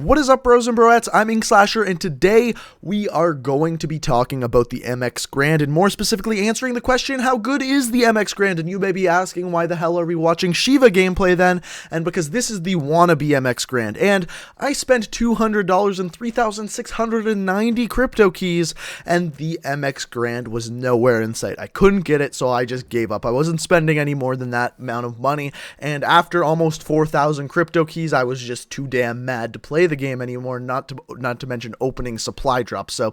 What is up, bros and broettes? I'm Ink Slasher, and today we are going to be talking about the MX Garand, and more specifically answering the question, how good is the MX Garand? And you may be asking, why the hell are we watching Shiva gameplay then? And because this is the wannabe MX Garand, and I spent $200 and 3,690 crypto keys, and the MX Garand was nowhere in sight. I couldn't get it, so I just gave up. I wasn't spending any more than that amount of money, and after almost 4,000 crypto keys, I was just too damn mad to play the game anymore, not to mention opening supply drops. So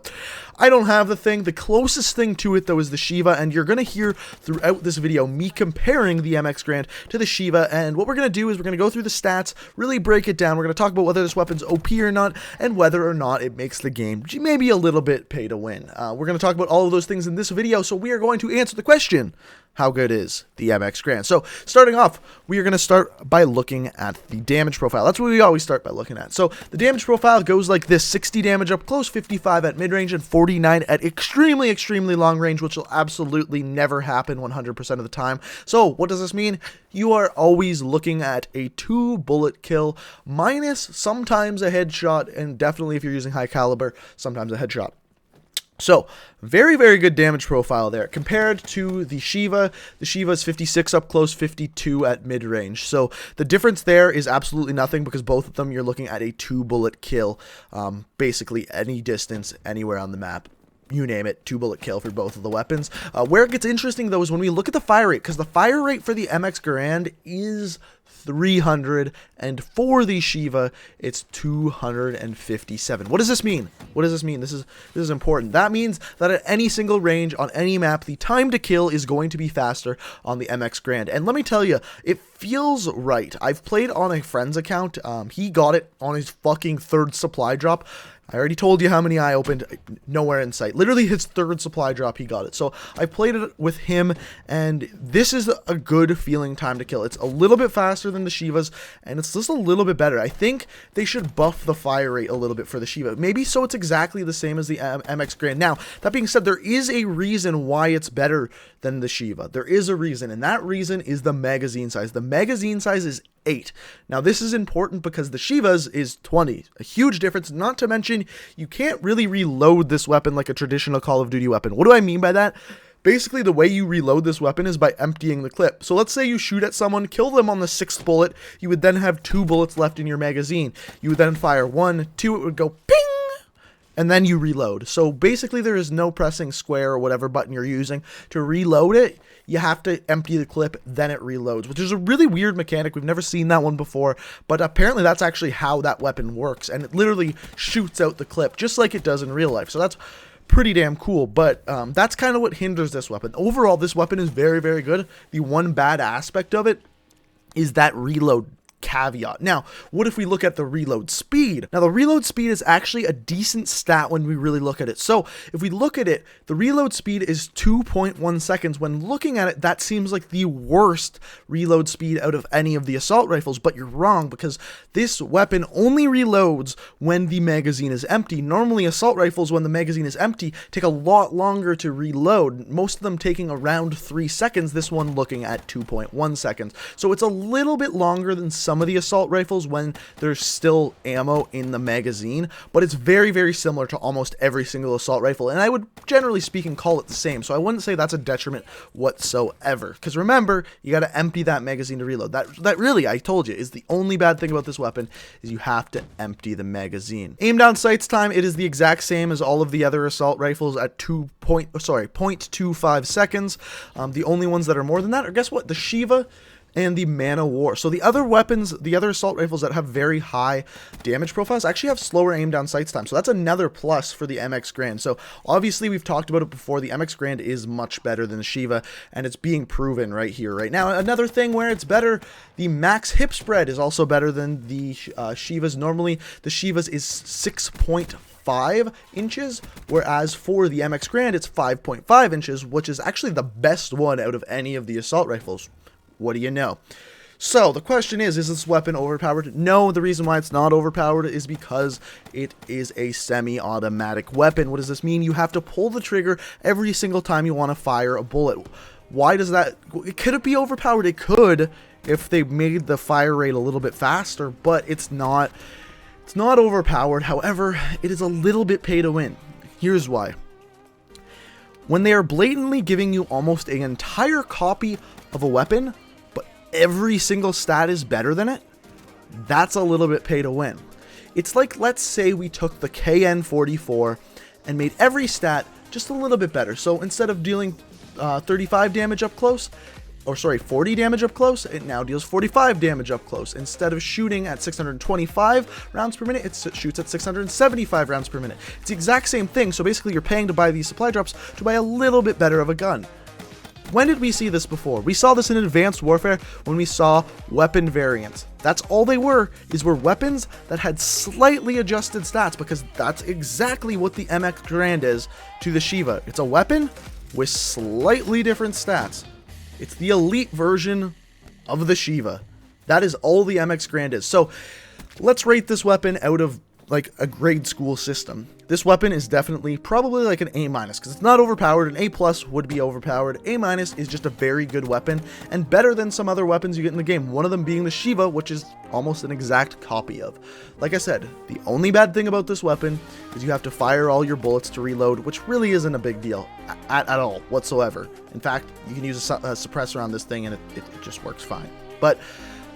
I don't have the thing. The closest thing to it though is the Shiva, and you're gonna hear throughout this video me comparing the MX Garand to the Shiva. And what we're gonna do is we're gonna go through the stats, really break it down. We're gonna talk about whether this weapon's OP or not, and whether or not it makes the game maybe a little bit pay to win. We're gonna talk about all of those things in this video, so we are going to answer the question, how good is the MX Garand? So starting off, we are going to start by looking at the damage profile. That's what we always start by looking at. So the damage profile goes like this: 60 damage up close, 55 at mid-range, and 49 at extremely, extremely long range, which will absolutely never happen 100% of the time. So what does this mean? You are always looking at a 2-bullet kill, minus sometimes a headshot, and definitely if you're using high caliber, sometimes a headshot. So, very, very good damage profile there. Compared to the Shiva is 56 up close, 52 at mid-range. So, the difference there is absolutely nothing, because both of them you're looking at a 2-bullet kill. Basically, any distance, anywhere on the map. You name it, 2-bullet kill for both of the weapons. Where it gets interesting, though, is when we look at the fire rate, because the fire rate for the MX Garand is 300, and for the Shiva, it's 257. What does this mean? What does this mean? This is important. That means that at any single range, on any map, the time to kill is going to be faster on the MX Garand. And let me tell you, it feels right. I've played on a friend's account. He got it on his fucking 3rd supply drop. I already told you how many I opened, nowhere in sight. Literally his 3rd supply drop, he got it. So I played it with him, and this is a good feeling time to kill. It's a little bit faster than the Shivas, and it's just a little bit better. I think they should buff the fire rate a little bit for the Shiva. Maybe so it's exactly the same as the MX Garand. Now, that being said, there is a reason why it's better than the Shiva. There is a reason, and that reason is the magazine size. The magazine size is 8. Now, this is important because the Shiva's is 20. A huge difference, not to mention you can't really reload this weapon like a traditional Call of Duty weapon. What do I mean by that? Basically, the way you reload this weapon is by emptying the clip. So let's say you shoot at someone, kill them on the 6th bullet, you would then have 2 bullets left in your magazine. You would then fire 1, 2, it would go ping, and then you reload. So basically, there is no pressing square or whatever button you're using to reload it. You have to empty the clip, then it reloads, which is a really weird mechanic. We've never seen that one before, but apparently that's actually how that weapon works, and it literally shoots out the clip, just like it does in real life. So that's pretty damn cool, but that's kind of what hinders this weapon. Overall, this weapon is very, very good. The one bad aspect of it is that reload caveat. Now, what if we look at the reload speed? Now, the reload speed is actually a decent stat when we really look at it. So, if we look at it, the reload speed is 2.1 seconds. When looking at it, that seems like the worst reload speed out of any of the assault rifles, but you're wrong, because this weapon only reloads when the magazine is empty. Normally, assault rifles, when the magazine is empty, take a lot longer to reload, most of them taking around 3 seconds, this one looking at 2.1 seconds. So, it's a little bit longer than some of the assault rifles when there's still ammo in the magazine, but it's very, very similar to almost every single assault rifle, and I would generally speaking call it the same, so I wouldn't say that's a detriment whatsoever, because remember, you got to empty that magazine to reload. That really, I told you, is the only bad thing about this weapon, is you have to empty the magazine. Aim down sights time, it is the exact same as all of the other assault rifles at 0.25 seconds. The only ones that are more than that are, guess what, the Shiva and the Man of War. So the other weapons, the other assault rifles that have very high damage profiles actually have slower aim down sights time. So that's another plus for the MX Garand. So obviously we've talked about it before. The MX Garand is much better than the Shiva, and it's being proven right here, right now. Another thing where it's better, the max hip spread is also better than the Shivas. Normally the Shivas is 6.5 inches, whereas for the MX Garand it's 5.5 inches, which is actually the best one out of any of the assault rifles. What do you know? So the question is this weapon overpowered? No, the reason why it's not overpowered is because it is a semi-automatic weapon. What does this mean? You have to pull the trigger every single time you want to fire a bullet. Why does that? Could it be overpowered? It could if they made the fire rate a little bit faster, but it's not. It's not overpowered, however, it is a little bit pay to win. Here's why. When they are blatantly giving you almost an entire copy of a weapon, but every single stat is better than it, that's a little bit pay to win. It's like, let's say we took the KN44 and made every stat just a little bit better. So instead of dealing 35 damage up close, 40 damage up close, it now deals 45 damage up close. Instead of shooting at 625 rounds per minute, it shoots at 675 rounds per minute. It's the exact same thing, so basically you're paying to buy these supply drops to buy a little bit better of a gun. When did we see this before? We saw this in Advanced Warfare when we saw weapon variants. That's all they were weapons that had slightly adjusted stats, because that's exactly what the MX Garand is to the Shiva. It's a weapon with slightly different stats. It's the elite version of the Shiva. That is all the MX Garand is. So let's rate this weapon out of like a grade school system. This weapon is definitely probably like an A-, because it's not overpowered. An A+ would be overpowered. A- is just a very good weapon and better than some other weapons you get in the game. One of them being the Shiva, which is almost an exact copy of. Like I said, the only bad thing about this weapon is you have to fire all your bullets to reload, which really isn't a big deal at all whatsoever. In fact, you can use a suppressor on this thing and it just works fine. But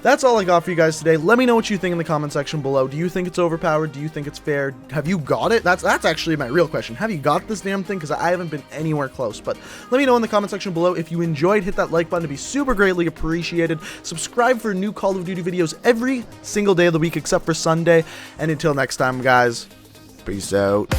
that's all I got for you guys today. Let me know what you think in the comment section below. Do you think it's overpowered? Do you think it's fair? Have you got it? That's actually my real question. Have you got this damn thing? Because I haven't been anywhere close. But let me know in the comment section below. If you enjoyed, hit that like button to be super greatly appreciated. Subscribe for new Call of Duty videos every single day of the week except for Sunday. And until next time, guys, peace out.